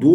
2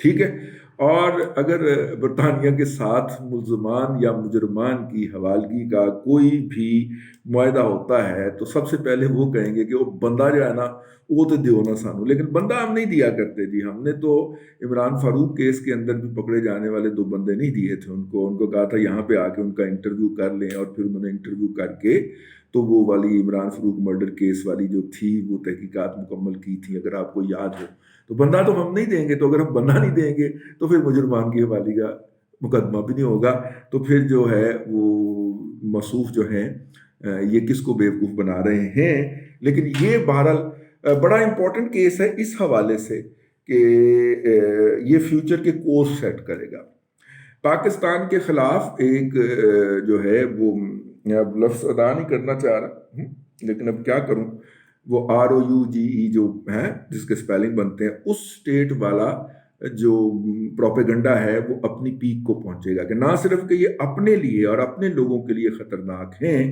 ٹھیک ہے. اور اگر برطانیہ کے ساتھ ملزمان یا مجرمان کی حوالگی کا کوئی بھی معاہدہ ہوتا ہے تو سب سے پہلے وہ کہیں گے کہ وہ بندہ جو ہے نا وہ تو دیو نا سانو، لیکن بندہ ہم نہیں دیا کرتے جی. ہم نے تو عمران فاروق کیس کے اندر بھی پکڑے جانے والے 2 بندے نہیں دیے تھے ان کو کہا تھا یہاں پہ آ کے ان کا انٹرویو کر لیں، اور پھر انہوں نے انٹرویو کر کے تو وہ والی عمران فاروق مرڈر کیس والی جو تھی وہ تحقیقات مکمل کی تھی، اگر آپ کو یاد ہو. تو بندہ تو ہم نہیں دیں گے، تو اگر ہم بندہ نہیں دیں گے تو پھر مجرمان کی حوالی کا مقدمہ بھی نہیں ہوگا. تو پھر جو ہے وہ موصوف جو ہیں یہ کس کو بیوقوف بنا رہے ہیں. لیکن یہ بہرحال بڑا امپورٹنٹ کیس ہے اس حوالے سے کہ یہ فیوچر کے کورس سیٹ کرے گا. پاکستان کے خلاف ایک جو ہے وہ اب لفظ ادا نہیں کرنا چاہ رہا لیکن اب کیا کروں، وہ ROUGE جو ہے جس کے سپیلنگ بنتے ہیں، اس سٹیٹ والا جو پروپیگنڈا ہے وہ اپنی پیک کو پہنچے گا کہ نہ صرف کہ یہ اپنے لیے اور اپنے لوگوں کے لیے خطرناک ہیں،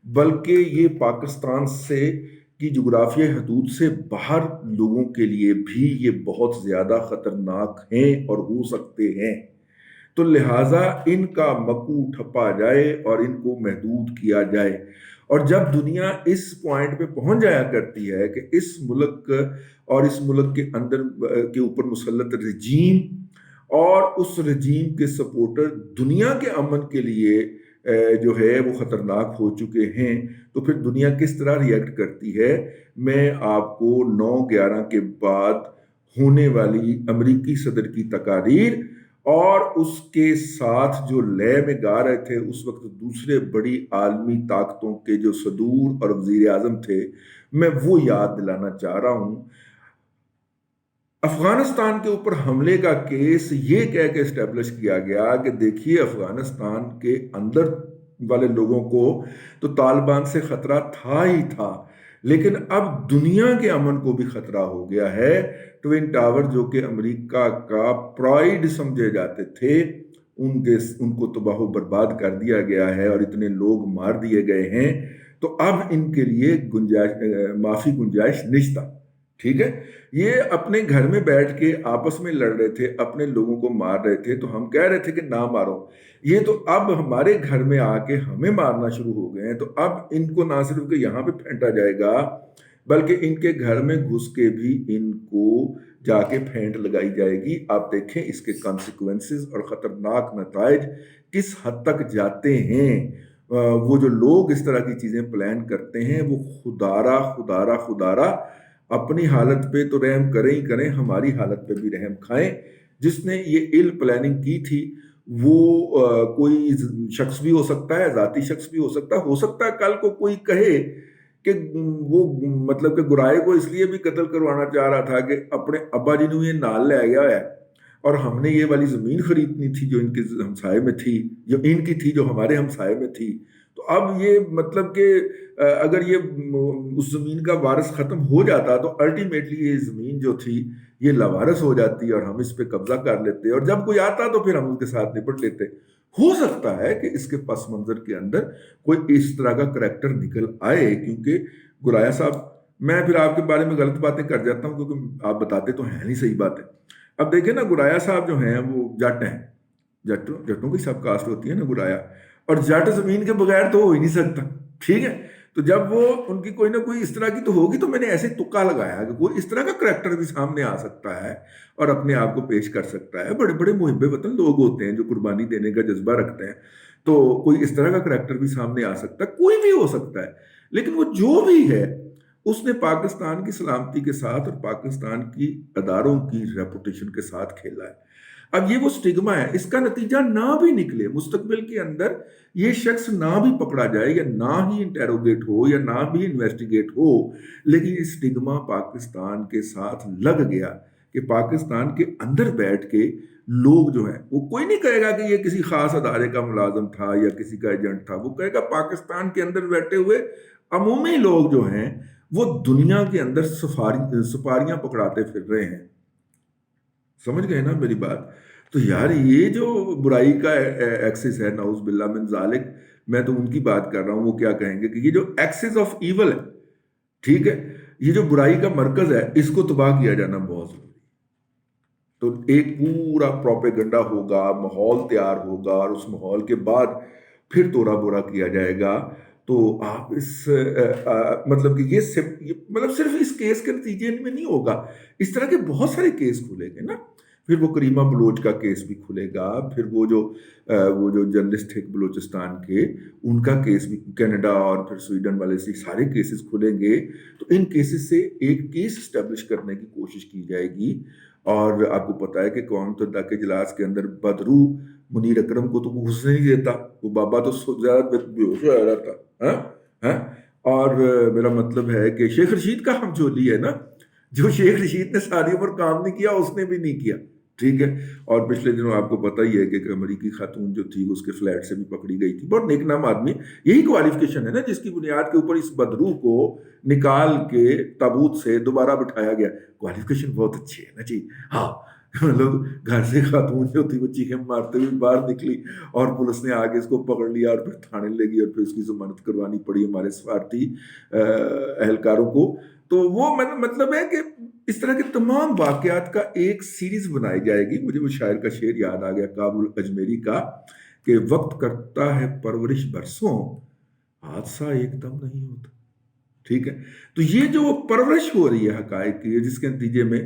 بلکہ یہ پاکستان سے کی جغرافیائی حدود سے باہر لوگوں کے لیے بھی یہ بہت زیادہ خطرناک ہیں اور ہو سکتے ہیں. تو لہٰذا ان کا مکو ٹھپا جائے اور ان کو محدود کیا جائے. اور جب دنیا اس پوائنٹ پہ پہنچ جایا کرتی ہے کہ اس ملک اور اس ملک کے اندر کے اوپر مسلط رجیم اور اس رجیم کے سپورٹر دنیا کے امن کے لیے جو ہے وہ خطرناک ہو چکے ہیں، تو پھر دنیا کس طرح ریئیکٹ کرتی ہے. میں آپ کو 9/11 کے بعد ہونے والی امریکی صدر کی تقاریر اور اس کے ساتھ جو لے میں گا رہے تھے اس وقت دوسرے بڑی عالمی طاقتوں کے جو صدور اور وزیر اعظم تھے، میں وہ یاد دلانا چاہ رہا ہوں. افغانستان کے اوپر حملے کا کیس یہ کہہ کے اسٹیبلش کیا گیا کہ دیکھیے افغانستان کے اندر والے لوگوں کو تو طالبان سے خطرہ تھا ہی تھا، لیکن اب دنیا کے امن کو بھی خطرہ ہو گیا ہے. ٹوین ٹاور جو کہ امریکہ کا پرائیڈ سمجھے جاتے تھے ان کو تباہ و برباد کر دیا گیا ہے اور اتنے لوگ مار دیے گئے ہیں. تو اب ان کے لیے معافی گنجائش نشتا. ٹھیک ہے، یہ اپنے گھر میں بیٹھ کے آپس میں لڑ رہے تھے، اپنے لوگوں کو مار رہے تھے، تو ہم کہہ رہے تھے کہ نہ مارو. یہ تو اب ہمارے گھر میں آ کے ہمیں مارنا شروع ہو گئے ہیں. تو اب ان کو نہ صرف کہ یہاں پہ پھینٹا جائے گا بلکہ ان کے گھر میں گھس کے بھی ان کو جا کے پھینٹ لگائی جائے گی. آپ دیکھیں اس کے کانسیکوینسز اور خطرناک نتائج کس حد تک جاتے ہیں. وہ جو لوگ اس طرح کی چیزیں پلان کرتے ہیں وہ خدارا اپنی حالت پہ تو رحم کریں ہی کریں، ہماری حالت پہ بھی رحم کھائیں. جس نے یہ ایل پلاننگ کی تھی وہ کوئی شخص بھی ہو سکتا ہے، ذاتی شخص بھی ہو سکتا ہے کل کو کوئی کہے کہ وہ مطلب کہ گرائے کو اس لیے بھی قتل کروانا چاہ رہا تھا کہ اپنے ابا جی نے یہ نال لے گیا ہے اور ہم نے یہ والی زمین خریدنی تھی جو ان کے ہمسائے میں تھی، جو ان کی تھی جو ہمارے ہمسائے میں تھی. تو اب یہ مطلب کہ اگر یہ اس زمین کا وارث ختم ہو جاتا تو الٹیمیٹلی یہ زمین جو تھی یہ لاوارث ہو جاتی اور ہم اس پہ قبضہ کر لیتے، اور جب کوئی آتا تو پھر ہم اس کے ساتھ نپٹ لیتے. ہو سکتا ہے کہ اس کے پس منظر کے اندر کوئی اس طرح کا کریکٹر نکل آئے، کیونکہ گرایا صاحب، میں پھر آپ کے بارے میں غلط باتیں کر جاتا ہوں کیونکہ آپ بتاتے تو ہیں نہیں صحیح باتیں. اب دیکھیں نا، گرایا صاحب جو ہیں وہ جٹ ہیں، جٹوں کی سب کاسٹ ہوتی ہے نا گرایا، اور جٹ زمین کے بغیر تو ہو ہی نہیں سکتا. ٹھیک ہے، تو جب وہ ان کی کوئی نہ کوئی اس طرح کی تو ہوگی، تو میں نے ایسے تکا لگایا کہ کوئی اس طرح کا کریکٹر بھی سامنے آ سکتا ہے اور اپنے آپ کو پیش کر سکتا ہے. بڑے بڑے محب وطن لوگ ہوتے ہیں جو قربانی دینے کا جذبہ رکھتے ہیں، تو کوئی اس طرح کا کریکٹر بھی سامنے آ سکتا ہے، کوئی بھی ہو سکتا ہے. لیکن وہ جو بھی ہے اس نے پاکستان کی سلامتی کے ساتھ اور پاکستان کی اداروں کی ریپوٹیشن کے ساتھ کھیلا ہے. اب یہ وہ سٹگما ہے، اس کا نتیجہ نہ بھی نکلے مستقبل کے اندر، یہ شخص نہ بھی پکڑا جائے یا نہ ہی انٹیروگیٹ ہو یا نہ بھی انویسٹیگیٹ ہو، لیکن یہ سٹگما پاکستان کے ساتھ لگ گیا کہ پاکستان کے اندر بیٹھ کے لوگ جو ہیں، وہ کوئی نہیں کہے گا کہ یہ کسی خاص ادارے کا ملازم تھا یا کسی کا ایجنٹ تھا، وہ کہے گا پاکستان کے اندر بیٹھے ہوئے عمومی لوگ جو ہیں وہ دنیا کے اندر سپاریاں پکڑاتے پھر رہے ہیں. سمجھ گئے نا میری بات؟ تو یار یہ جو برائی کا ایکسس ہے، نعوذ باللہ من ذالک، میں تو ان کی بات کر رہا ہوں، وہ کیا کہیں گے کہ یہ جو ایکسس آف ایول ہے، ٹھیک ہے، یہ جو برائی کا مرکز ہے، اس کو تباہ کیا جانا بہت ضروری. تو ایک پورا پروپیگنڈا ہوگا، ماحول تیار ہوگا، اور اس ماحول کے بعد پھر توڑا بورا کیا جائے گا. تو آپ اس مطلب کہ مطلب صرف اس کیس کے نتیجے میں نہیں ہوگا، اس طرح کے بہت سارے کیس کھلیں گے نا. پھر وہ کریمہ بلوچ کا کیس بھی کھلے گا، پھر وہ جو جرنلسٹ تھے بلوچستان کے، ان کا کیس بھی، کینیڈا اور پھر سویڈن والے سے سارے کیسز کھلیں گے. تو ان کیسز سے ایک کیس اسٹیبلش کرنے کی کوشش کی جائے گی. اور آپ کو پتا ہے کہ قوم متحدہ کے اجلاس کے اندر بدرو منیر اکرم کو تو وہ گھسنے نہیں دیتا، وہ بابا تو زیادہ بے ہوش ہو رہا تھا. ہاں ہاں. اور میرا مطلب ہے کہ شیخ رشید کا ہم جولی ہے نا، جو شیخ رشید نے ساری عمر کام نہیں کیا اس نے بھی نہیں کیا. ٹھیک ہے. اور پچھلے دنوں آپ کو پتہ ہی ہے کہ ایک امریکی خاتون جو تھی اس کے فلیٹ سے بھی پکڑی گئی تھی، بہت نیک نام آدمی. یہی کوالیفیکیشن ہے نا جس کی بنیاد کے اوپر اس بدرو کو نکال کے تابوت سے دوبارہ بٹھایا گیا. کوالیفیکیشن بہت اچھی ہے نا جی. ہاں مطلب گھر سے خاتون جو تھی وہ چیخیں مارتے ہوئے باہر نکلی اور پولیس نے آگے اس کو پکڑ لیا اور پھر تھانے لے گئی اور پھر اس کی ضمانت کروانی پڑی ہمارے سفارتی اہلکاروں کو. تو وہ مطلب ہے کہ اس طرح کے تمام واقعات کا ایک سیریز بنائی جائے گی. مجھے وہ شاعر کا شعر یاد آ گیا کابل اجمیری کا کہ وقت کرتا ہے پرورش برسوں، حادثہ ایک دم نہیں ہوتا. ٹھیک ہے. تو یہ جو پرورش ہو رہی ہے حقائق کی، جس کے نتیجے میں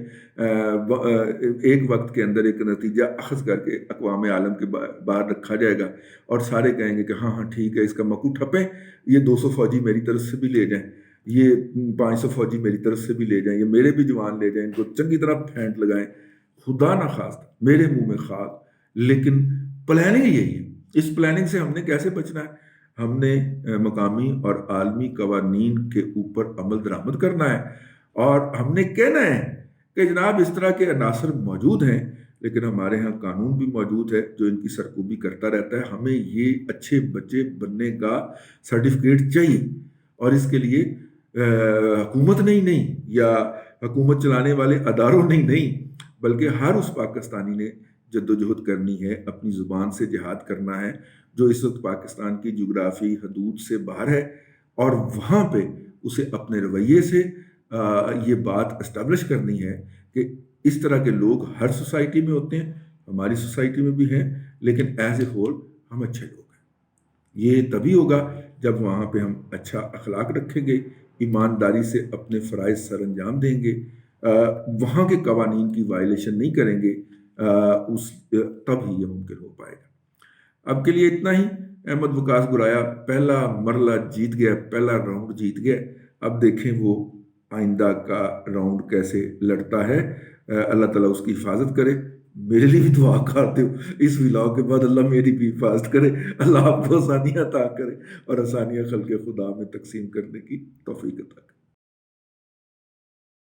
ایک وقت کے اندر ایک نتیجہ اخذ کر کے اقوام عالم کے باہر رکھا جائے گا اور سارے کہیں گے کہ ہاں ہاں ٹھیک ہے، اس کا مکو ٹھپیں، یہ 200 فوجی میری طرف سے بھی لے جائیں، یہ 500 فوجی میری طرف سے بھی لے جائیں، یہ میرے بھی جوان لے جائیں، ان کو چنگی طرح پھینٹ لگائیں، خدا نہ خواست میرے منہ میں خاک. لیکن پلاننگ یہی ہے. اس پلاننگ سے ہم نے کیسے بچنا ہے؟ ہم نے مقامی اور عالمی قوانین کے اوپر عمل درآمد کرنا ہے، اور ہم نے کہنا ہے کہ جناب اس طرح کے عناصر موجود ہیں، لیکن ہمارے ہاں قانون بھی موجود ہے جو ان کی سرکوبی کرتا رہتا ہے. ہمیں یہ اچھے بچے بننے کا سرٹیفکیٹ چاہیے، اور اس کے لیے حکومت نہیں یا حکومت چلانے والے اداروں نہیں، بلکہ ہر اس پاکستانی نے جدوجہد کرنی ہے، اپنی زبان سے جہاد کرنا ہے جو اس وقت پاکستان کی جغرافی حدود سے باہر ہے، اور وہاں پہ اسے اپنے رویے سے یہ بات اسٹیبلش کرنی ہے کہ اس طرح کے لوگ ہر سوسائٹی میں ہوتے ہیں، ہماری سوسائٹی میں بھی ہیں، لیکن ایز اے ہول ہم اچھے لوگ ہیں. یہ تبھی ہوگا جب وہاں پہ ہم اچھا اخلاق رکھیں گے، ایمانداری سے اپنے فرائض سر انجام دیں گے، وہاں کے قوانین کی وائلیشن نہیں کریں گے، تب ہی یہ ممکن ہو پائے گا. اب کے لیے اتنا ہی. احمد وقاص گرایا پہلا مرحلہ جیت گیا، پہلا راؤنڈ جیت گیا. اب دیکھیں وہ آئندہ کا راؤنڈ کیسے لڑتا ہے. اللہ تعالیٰ اس کی حفاظت کرے. میرے لیے بھی دعا کرتے ہو اس ولاگ کے بعد، اللہ میری بھی حفاظت کرے، اللہ آپ کو آسانیاں عطا کرے اور آسانیاں خلق خدا میں تقسیم کرنے کی توفیق عطا کرے.